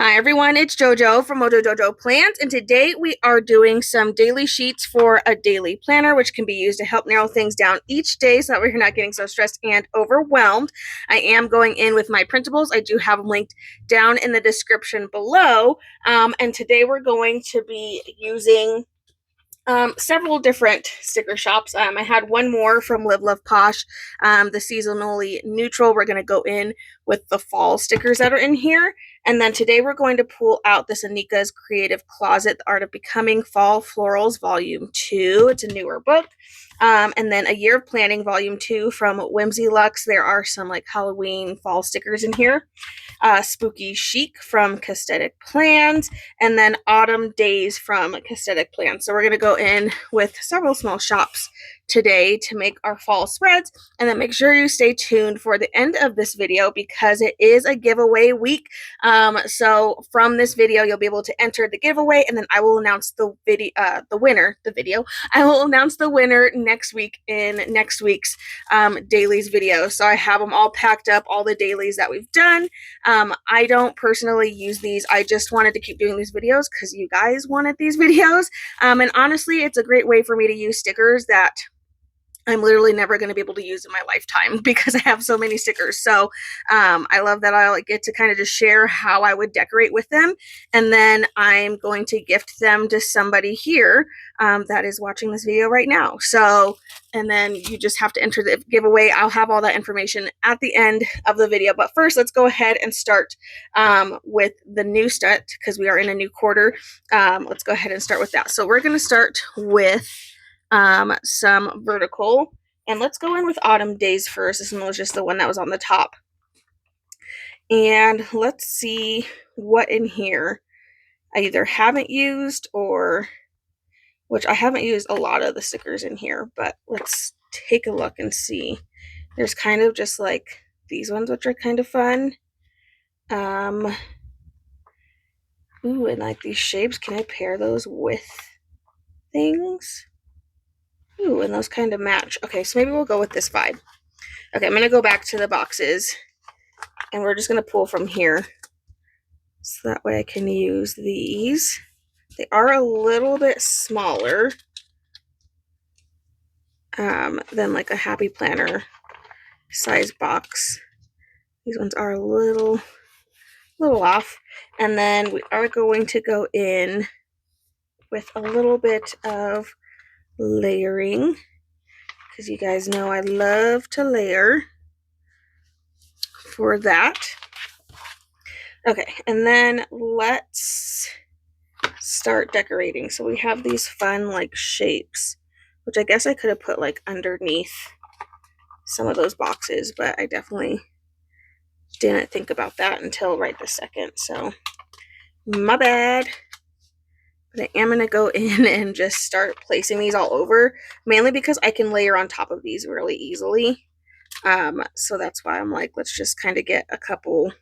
Hi everyone, it's JoJo from Mojo Jojo Plans, and today we are doing some daily sheets for a daily planner, which can be used to help narrow things down each day so that we're not getting so stressed and overwhelmed. I am going in with my printables. I do have them linked down in the description below, and today we're going to be using several different sticker shops. I had one more from Live Love Posh, the seasonally neutral. We're going to go in with the fall stickers that are in here. And then today we're going to pull out this Anika's Creative Closet, The Art of Becoming Fall Florals Volume 2. It's a newer book. And then A Year of Planning Volume 2 from Whimsy Luxe. There are some like Halloween fall stickers in here. Spooky Chic from Castetic Plans, and then Autumn Days from Castetic Plans. So we're going to go in with several small shops today to make our fall spreads, and then make sure you stay tuned for the end of this video because it is a giveaway week. So from this video you'll be able to enter the giveaway, and then I will announce the winner. I will announce the winner next week in next week's dailies video. So I have them all packed up, all the dailies that we've done. I don't personally use these. I just wanted to keep doing these videos because you guys wanted these videos. And honestly, it's a great way for me to use stickers that I'm literally never going to be able to use in my lifetime because I have so many stickers. So I love that I'll get to kind of just share how I would decorate with them. And then I'm going to gift them to somebody here that is watching this video right now. So, and then you just have to enter the giveaway. I'll have all that information at the end of the video. But first, let's go ahead and start with the new set because we are in a new quarter. Let's go ahead and start with that. So we're going to start with some vertical, and let's go in with Autumn Days first. This one was just the one that was on the top, and let's see what in here I either haven't used, or which I haven't used a lot of the stickers in here, but let's take a look and see. There's kind of just like these ones, which are kind of fun. Ooh, and like these shapes, can I pair those with things? Ooh, and those kind of match. Okay, so maybe we'll go with this vibe. Okay, I'm going to go back to the boxes, and we're just going to pull from here. So that way I can use these. They are a little bit smaller than like a Happy Planner size box. These ones are a little off. And then we are going to go in with a little bit of layering, because you guys know I love to layer for that. Okay, and then let's start decorating. So we have these fun like shapes, which I guess I could have put like underneath some of those boxes, but I definitely didn't think about that until right this second. So my bad. But I am going to go in and just start placing these all over, mainly because I can layer on top of these really easily. So that's why I'm like, let's just kind of get a couple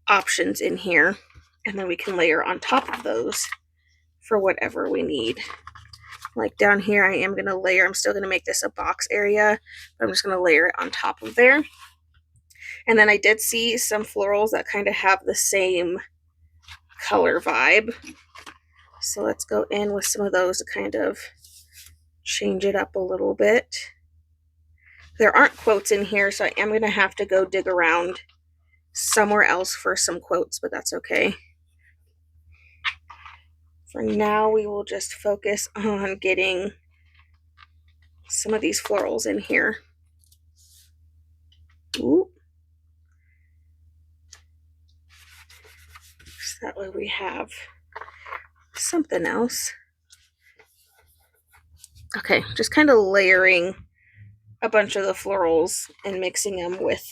options in here, and then we can layer on top of those for whatever we need. Like down here, I am going to layer. I'm still going to make this a box area, but I'm just going to layer it on top of there. And then I did see some florals that kind of have the same color vibe. So let's go in with some of those to kind of change it up a little bit. There aren't quotes in here, so I am going to have to go dig around somewhere else for some quotes, but that's okay. For now, we will just focus on getting some of these florals in here. Ooh. So that way we have something else. Okay, just kind of layering a bunch of the florals and mixing them with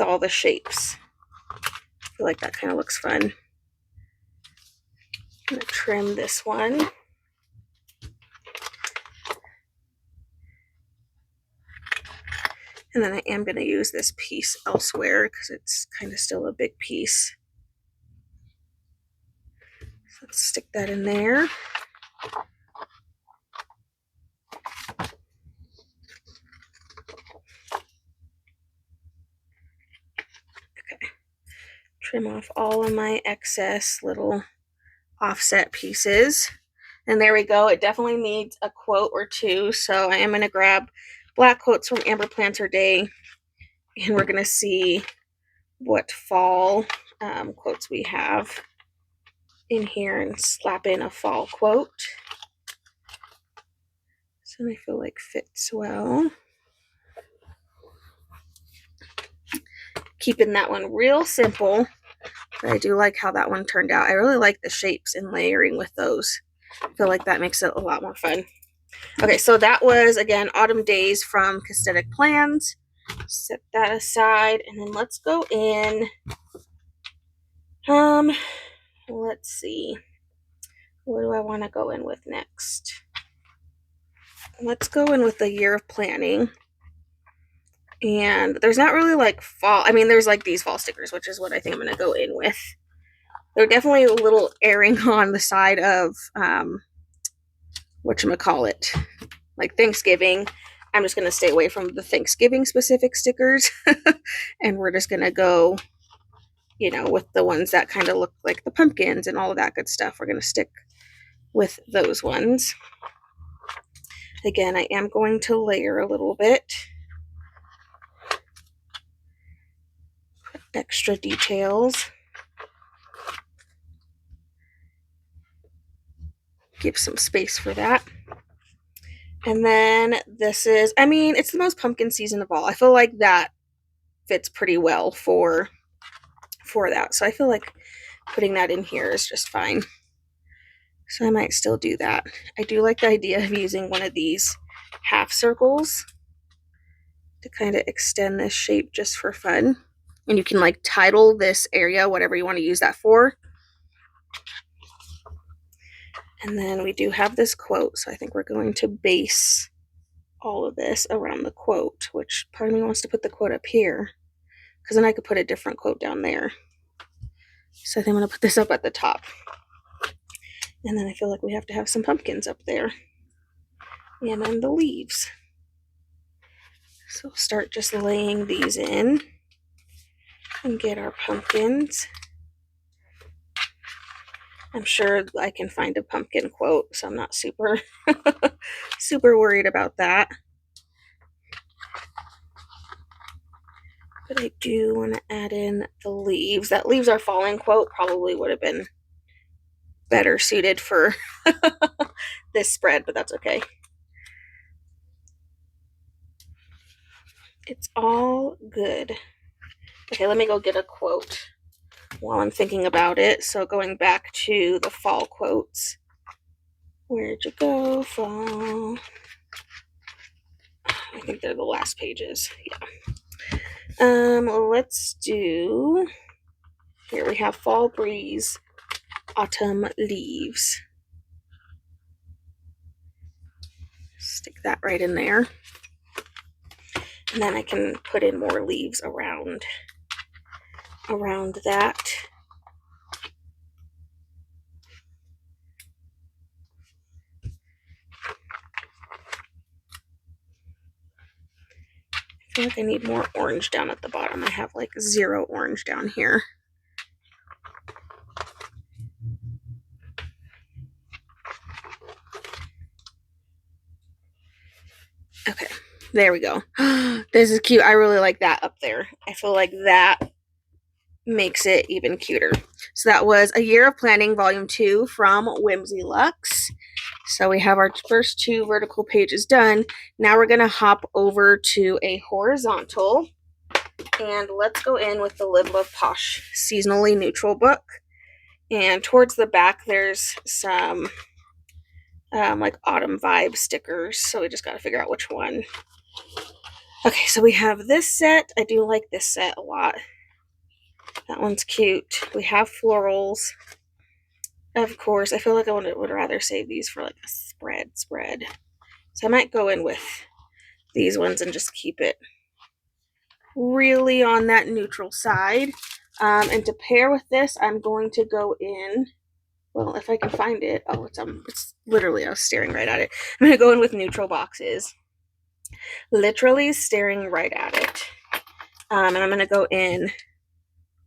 all the shapes. I feel like that kind of looks fun. I'm going to trim this one. And then I am going to use this piece elsewhere because it's kind of still a big piece. So let's stick that in there. trim off all of my excess little offset pieces. And there we go. It definitely needs a quote or two. So I am going to grab black quotes from Amber Plants Her Day, and we're going to see what fall quotes we have in here and slap in a fall quote. So I feel like fits well. Keeping that one real simple, but I do like how that one turned out. I really like the shapes and layering with those. I feel like that makes it a lot more fun. Okay, so that was, again, Autumn Days from Castetic Plans. Set that aside, and then let's go in. Let's see. What do I want to go in with next? Let's go in with the Year of Planning. And there's not really like fall. I mean, there's like these fall stickers, which is what I think I'm going to go in with. They're definitely a little erring on the side of, whatchamacallit, like Thanksgiving. I'm just going to stay away from the Thanksgiving specific stickers. And we're just going to go, you know, with the ones that kind of look like the pumpkins and all of that good stuff. We're going to stick with those ones. Again, I am going to layer a little bit. Extra details. Give some space for that. And then this is, I mean, it's the most pumpkin season of all. I feel like that fits pretty well for that. So I feel like putting that in here is just fine. So I might still do that. I do like the idea of using one of these half circles to kind of extend this shape just for fun. And you can like title this area, whatever you want to use that for. And then we do have this quote, so I think we're going to base all of this around the quote, which part of me wants to put the quote up here, because then I could put a different quote down there. So I think I'm going to put this up at the top. And then I feel like we have to have some pumpkins up there. And then the leaves. So we'll start just laying these in and get our pumpkins. I'm sure I can find a pumpkin quote, so I'm not super worried about that. But I do want to add in the leaves. That leaves are falling quote probably would have been better suited for this spread, but that's okay. It's all good. Okay, let me go get a quote while I'm thinking about it. So going back to the fall quotes. Where'd you go, fall? I think they're the last pages. Yeah. Let's do, here we have Fall Breeze, Autumn Leaves. Stick that right in there. And then I can put in more leaves around that. I feel like I need more orange down at the bottom. I have like 0 orange down here. Okay, there we go. This is cute. I really like that up there. I feel like that makes it even cuter. So that was A Year of Planning, Volume 2 from Whimsy Luxe. So we have our first 2 vertical pages done. Now we're going to hop over to a horizontal. And let's go in with the Live Love Posh Seasonally Neutral book. And towards the back, there's some like autumn vibe stickers. So we just got to figure out which one. Okay, so we have this set. I do like this set a lot. That one's cute. We have florals. Of course, I feel like I would rather save these for like a spread. So I might go in with these ones and just keep it really on that neutral side. And to pair with this, I'm going to go in, well, if I can find it. Oh, it's literally, I was staring right at it. I'm going to go in with neutral boxes. Literally staring right at it. And I'm going to go in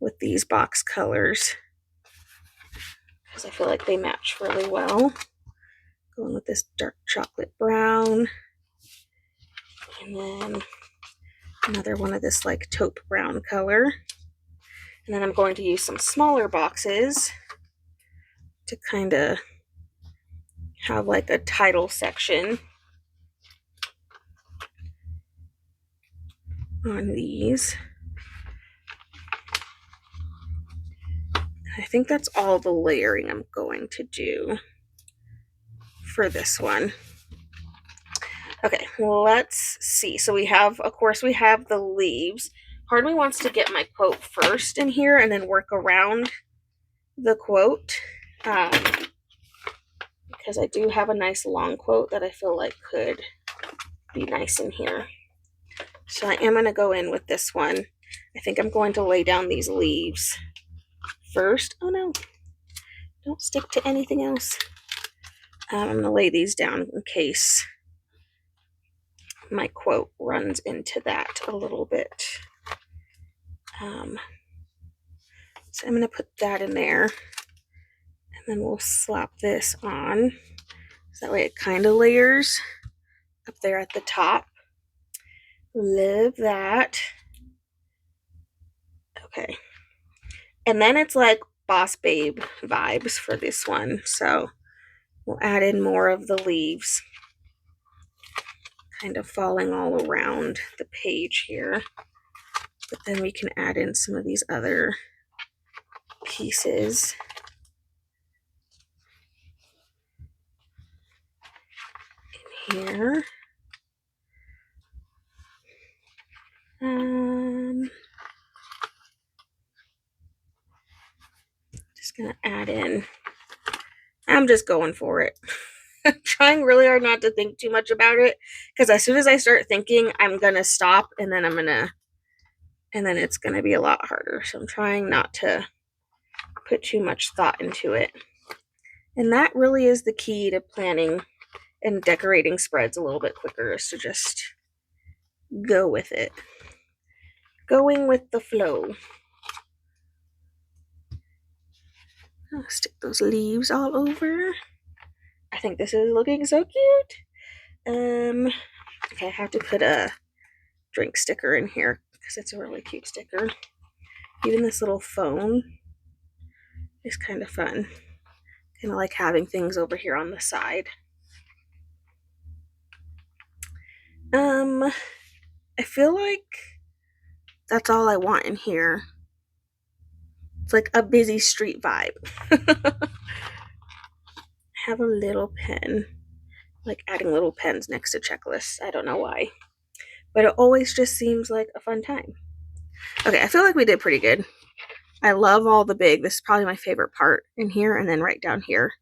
with these box colors because I feel like they match really well. Going with this dark chocolate brown, and then another one of this like taupe brown color. And then I'm going to use some smaller boxes to kind of have like a title section on these. I think that's all the layering I'm going to do for this one. Okay, let's see. So we have, of course, we have the leaves. Part of me wants to get my quote first in here and then work around the quote. Because I do have a nice long quote that I feel like could be nice in here. So I am going to go in with this one. I think I'm going to lay down these leaves first. Oh no, don't stick to anything else. I'm going to lay these down in case my quote runs into that a little bit. So I'm going to put that in there, and then we'll slap this on. So that way it kind of layers up there at the top. Love that. Okay. And then it's like Boss Babe vibes for this one. So we'll add in more of the leaves, kind of falling all around the page here. But then we can add in some of these other pieces. In here. Just gonna add in. I'm just going for it. I'm trying really hard not to think too much about it, because as soon as I start thinking, I'm gonna stop, and then it's gonna be a lot harder. So I'm trying not to put too much thought into it. And that really is the key to planning and decorating spreads a little bit quicker, is to just go with it. Going with the flow. I'll stick those leaves all over. I think this is looking so cute. Okay, I have to put a drink sticker in here because it's a really cute sticker. Even this little phone is kind of fun. Kind of like having things over here on the side. I feel like that's all I want in here. It's like a busy street vibe. Have a little pen. Like adding little pens next to checklists. I don't know why. But it always just seems like a fun time. Okay, I feel like we did pretty good. I love all the big. This is probably my favorite part in here, and then right down here.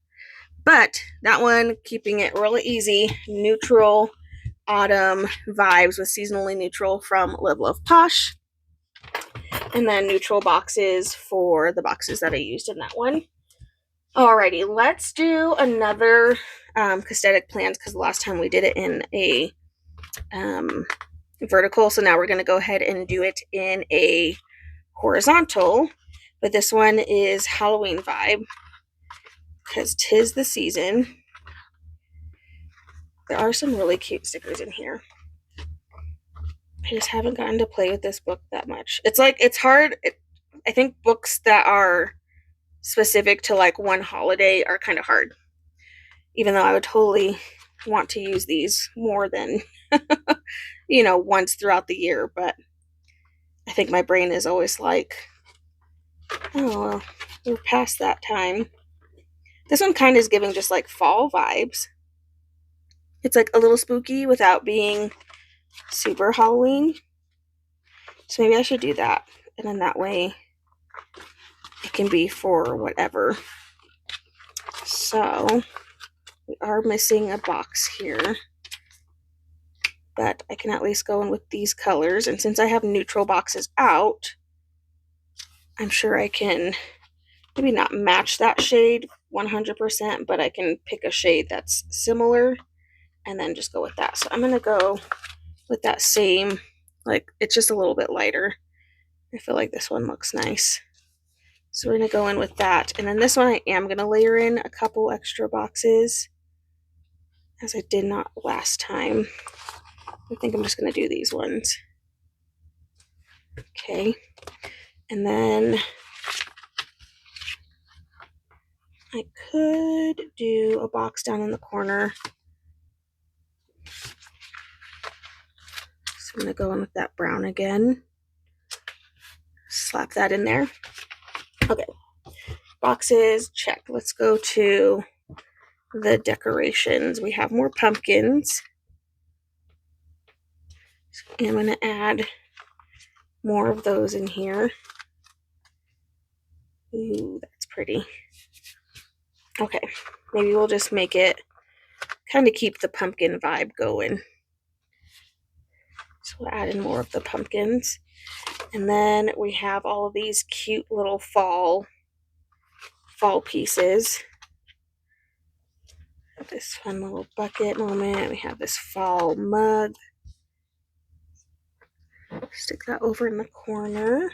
But that one, keeping it really easy, neutral autumn vibes with seasonally neutral from Live Love Posh. And then neutral boxes for the boxes that I used in that one. Alrighty, let's do another Castetic plans, because the last time we did it in a vertical. So now we're going to go ahead and do it in a horizontal. But this one is Halloween vibe, because 'tis the season. There are some really cute stickers in here. I just haven't gotten to play with this book that much. It's like, it's hard. I think books that are specific to like one holiday are kind of hard. Even though I would totally want to use these more than, once throughout the year. But I think my brain is always like, oh, well, we're past that time. This one kind of is giving just like fall vibes. It's like a little spooky without being super Halloween. So maybe I should do that. And then that way it can be for whatever. So we are missing a box here. But I can at least go in with these colors. And since I have neutral boxes out, I'm sure I can maybe not match that shade 100%, but I can pick a shade that's similar and then just go with that. So I'm going to go with that same, like, it's just a little bit lighter. I feel like this one looks nice. So we're going to go in with that. And then this one I am going to layer in a couple extra boxes, as I did not last time. I think I'm just going to do these ones. Okay. And then I could do a box down in the corner. So I'm going to go in with that brown again. Slap that in there. Okay. Boxes, check. Let's go to the decorations. We have more pumpkins. And I'm going to add more of those in here. Ooh, that's pretty. Okay, maybe we'll just make it kind of keep the pumpkin vibe going. So we'll add in more of the pumpkins. And then we have all of these cute little fall pieces. This fun little bucket moment. We have this fall mug. Stick that over in the corner.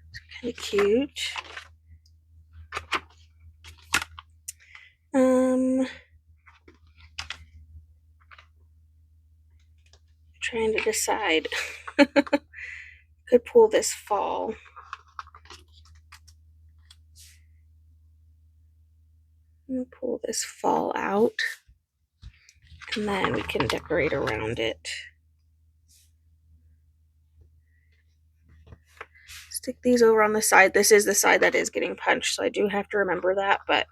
It's kind of cute. Trying to decide. Could pull this fall. I'm gonna pull this fall out, and then we can decorate around it. Stick these over on the side. This is the side that is getting punched, so I do have to remember that, but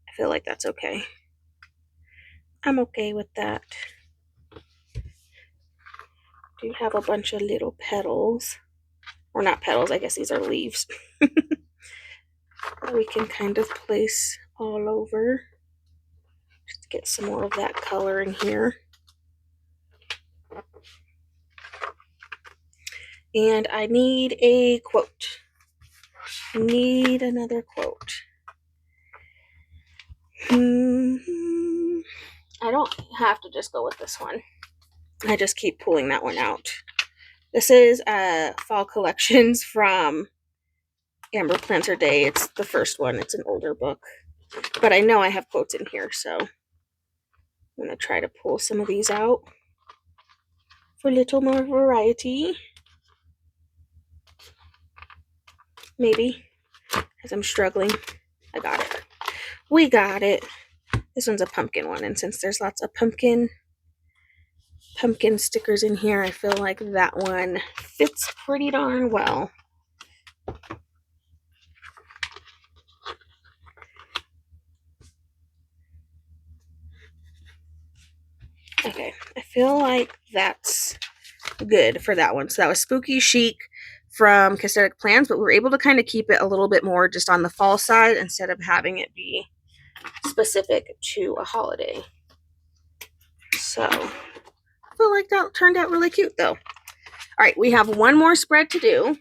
I feel like that's okay. I'm okay with that. Do have a bunch of little petals, or not petals, I guess these are leaves. We can kind of place all over, just to get some more of that color in here. And I need a quote. I need another quote. I don't have to just go with this one. I just keep pulling that one out. This is Fall Collections from Amber Plants Her Day. It's the first one. It's an older book. But I know I have quotes in here, so I'm going to try to pull some of these out for a little more variety. Maybe. As I'm struggling. I got it. We got it. This one's a pumpkin one, and since there's lots of pumpkin stickers in here, I feel like that one fits pretty darn well. Okay, I feel like that's good for that one. So that was Spooky Chic from Castatic Plans, but we were able to kind of keep it a little bit more just on the fall side instead of having it be specific to a holiday. So I feel like that turned out really cute though. All right, we have one more spread to do,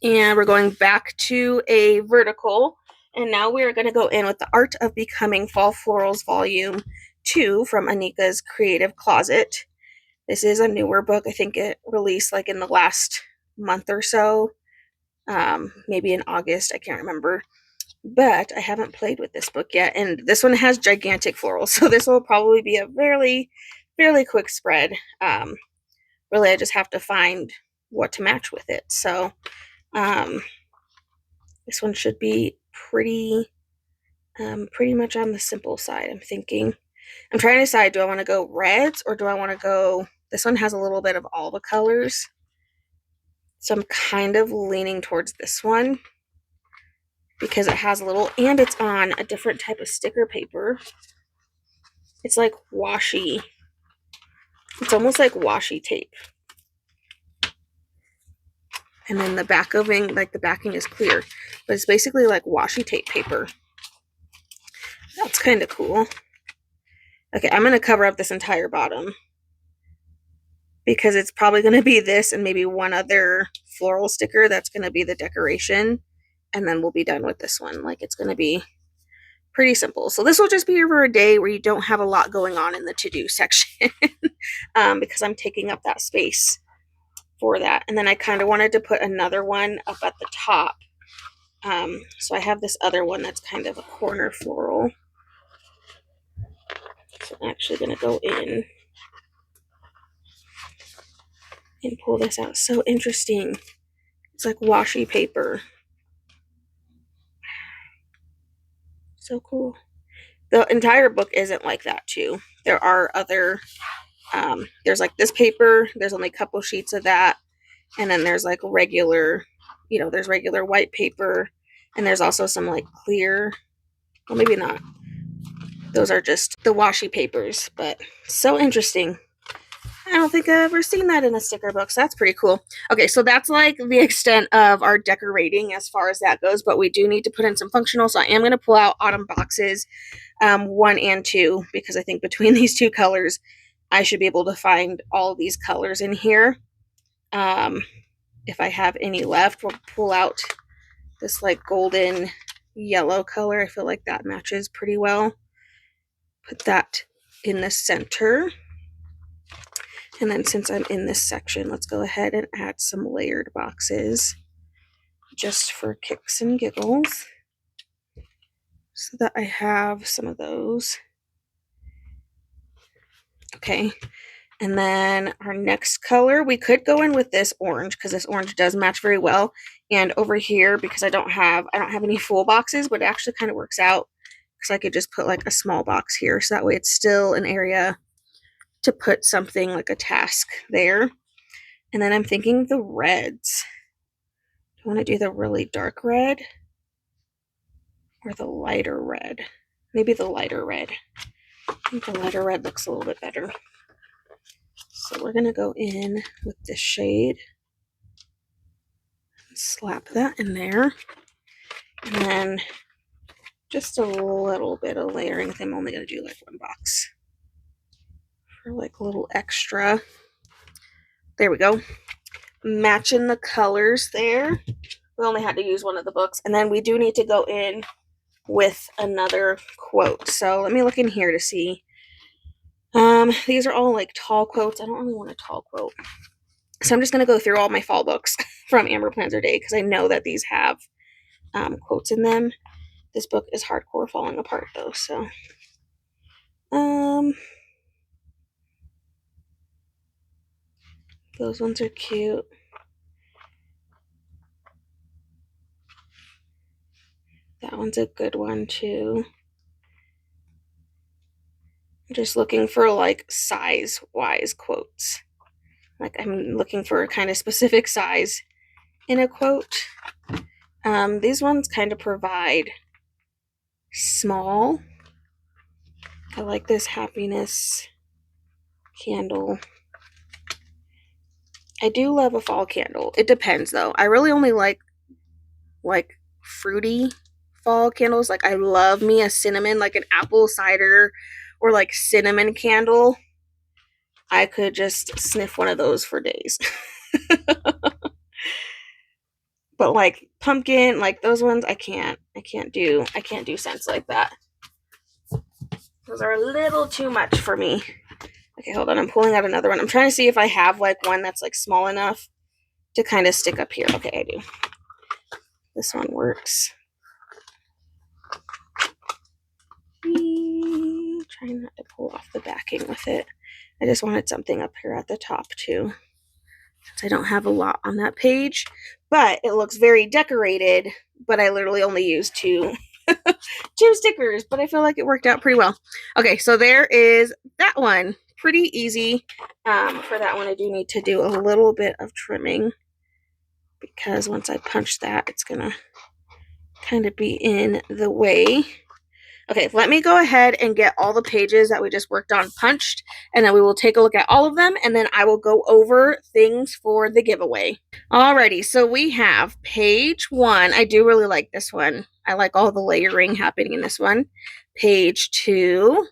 and we're going back to a vertical, and now we're going to go in with the Art of Becoming Fall Florals Volume 2 from Anika's Creative Closet. This is a newer book. I think it released like in the last month or so, maybe in August, I can't remember, but I haven't played with this book yet, and this one has gigantic florals, so this will probably be a fairly quick spread. Really, I just have to find what to match with it. So this one should be pretty much on the simple side. I'm trying to decide, do I want to go reds or do I want to go, this one has a little bit of all the colors, so I'm kind of leaning towards this one because it has a little, and it's on a different type of sticker paper. It's like washi. It's almost like washi tape. And then the backing is clear, but it's basically like washi tape paper. That's kind of cool. Okay, I'm going to cover up this entire bottom because it's probably going to be this and maybe one other floral sticker that's going to be the decoration, and then we'll be done with this one. Like, it's going to be pretty simple. So this will just be for a day where you don't have a lot going on in the to-do section. because I'm taking up that space for that. And then I kind of wanted to put another one up at the top. So I have this other one that's kind of a corner floral. So I'm actually going to go in and pull this out. So interesting. It's like washi paper. So cool. The entire book isn't like that too. There are other, there's like this paper, there's only a couple sheets of that, and then there's like regular, there's regular white paper, and there's also some like clear, well maybe not. Those are just the washi papers, but so interesting. I don't think I've ever seen that in a sticker book, so that's pretty cool. Okay, so that's like the extent of our decorating as far as that goes, but we do need to put in some functional, so I am going to pull out Autumn boxes 1 and 2, because I think between these two colors, I should be able to find all of these colors in here. If I have any left, we'll pull out this like golden yellow color. I feel like that matches pretty well. Put that in the center. And then since I'm in this section, let's go ahead and add some layered boxes just for kicks and giggles so that I have some of those. Okay, and then our next color, we could go in with this orange because this orange does match very well. And over here, because I don't have any full boxes, but it actually kind of works out because I could just put like a small box here, so that way it's still an area to put something like a task there. And then I'm thinking the reds. Do I want to do the really dark red or the lighter red? Maybe the lighter red. I think the lighter red looks a little bit better. So we're going to go in with this shade and slap that in there. And then just a little bit of layering. I think I'm only going to do like 1 box for like a little extra. There we go. Matching the colors there. We only had to use one of the books. And then we do need to go in with another quote. So let me look in here to see. These are all like tall quotes. I don't really want a tall quote. So I'm just going to go through all my fall books from Amber Plans Her Day because I know that these have quotes in them. This book is hardcore falling apart though. So those ones are cute. That one's a good one too. I'm just looking for like size-wise quotes. Like I'm looking for a kind of specific size in a quote. These ones kind of provide small. I like this happiness candle. I do love a fall candle. It depends though. I really only like fruity fall candles. Like I love me a cinnamon, like an apple cider or like cinnamon candle. I could just sniff one of those for days. But like pumpkin, like those ones, I can't do scents like that. Those are a little too much for me. Okay, hold on. I'm pulling out another one. I'm trying to see if I have like one that's like small enough to kind of stick up here. Okay, I do. This one works. Trying not to pull off the backing with it. I just wanted something up here at the top too. Since I don't have a lot on that page, but it looks very decorated, but I literally only used two stickers, but I feel like it worked out pretty well. Okay, so there is that one. Pretty easy. For that one, I do need to do a little bit of trimming because once I punch that, it's gonna kind of be in the way. Okay, let me go ahead and get all the pages that we just worked on punched, and then we will take a look at all of them, and then I will go over things for the giveaway. Alrighty, so we have page 1. I do really like this one. I like all the layering happening in this one. Page 2,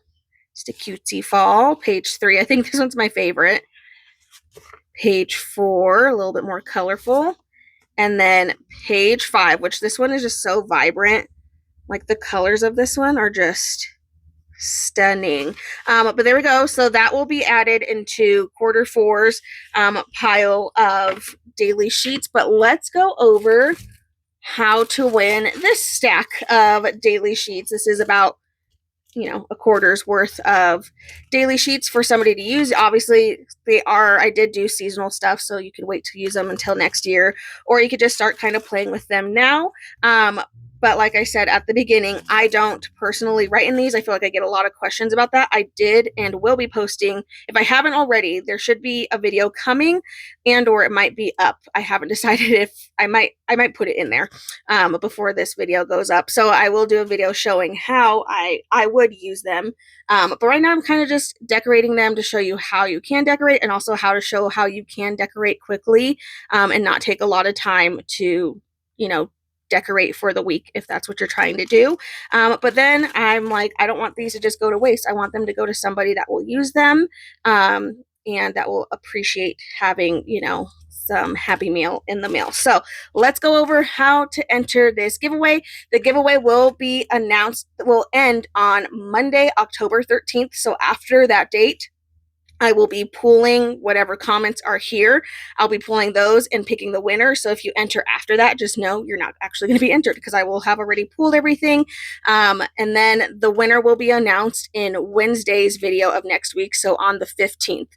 just a cutesy fall. Page 3, I think this one's my favorite. Page 4, a little bit more colorful. And then page 5, which this one is just so vibrant. Like the colors of this one are just stunning. But there we go. So that will be added into quarter four's pile of daily sheets. But let's go over how to win this stack of daily sheets. This is about a quarter's worth of daily sheets for somebody to use. Obviously, I did do seasonal stuff, so you can wait to use them until next year, or you could just start kind of playing with them now. But like I said at the beginning, I don't personally write in these. I feel like I get a lot of questions about that. I did and will be posting. If I haven't already, there should be a video coming, and or it might be up. I haven't decided if I might put it in there before this video goes up. So I will do a video showing how I would use them. But right now I'm kind of just decorating them to show you how you can decorate, and also how to show how you can decorate quickly and not take a lot of time to, decorate for the week if that's what you're trying to do. But then I'm like, I don't want these to just go to waste. I want them to go to somebody that will use them and that will appreciate having, some Happy Meal in the mail. So let's go over how to enter this giveaway. The giveaway will end on Monday, October 13th. So after that date, I will be pulling whatever comments are here. I'll be pulling those and picking the winner. So if you enter after that, just know you're not actually going to be entered, because I will have already pulled everything. And then the winner will be announced in Wednesday's video of next week, so on the 15th.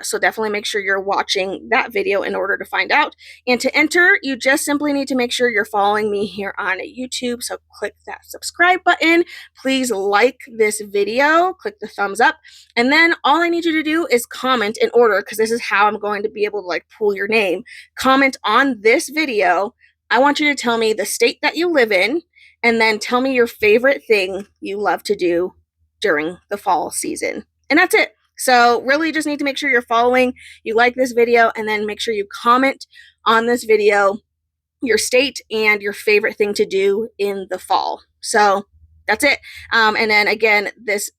So definitely make sure you're watching that video in order to find out. And to enter, you just simply need to make sure you're following me here on YouTube. So click that subscribe button. Please like this video, click the thumbs up, and then all I need you to do is comment in order, because this is how I'm going to be able to pull your name. Comment on this video. I want you to tell me the state that you live in, and then tell me your favorite thing you love to do during the fall season. And that's it. So really just need to make sure you're following, you like this video, and then make sure you comment on this video your state and your favorite thing to do in the fall. So that's it. And then again, this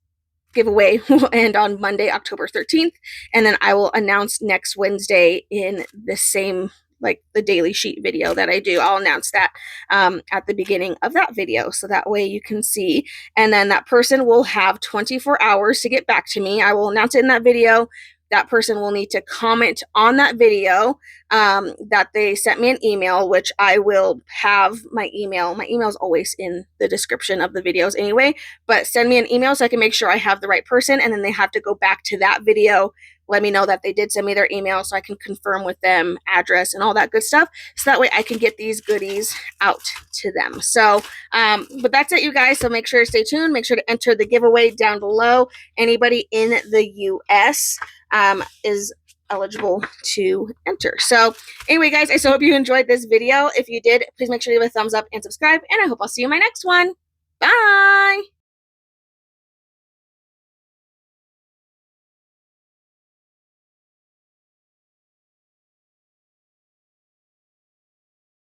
giveaway will end on Monday, October 13th, and then I will announce next Wednesday in the same, the daily sheet video that I do. I'll announce that at the beginning of that video, so that way you can see. And then that person will have 24 hours to get back to me. I will announce it in that video. That person will need to comment on that video that they sent me an email, which I will have my email. My email is always in the description of the videos anyway, but send me an email so I can make sure I have the right person, and then they have to go back to that video, let me know that they did send me their email so I can confirm with them address and all that good stuff, so that way I can get these goodies out to them. So, but that's it, you guys. So make sure to stay tuned. Make sure to enter the giveaway down below. Anybody in the US is eligible to enter. So anyway, guys, I so hope you enjoyed this video. If you did, please make sure you give a thumbs up and subscribe, and I hope I'll see you in my next one.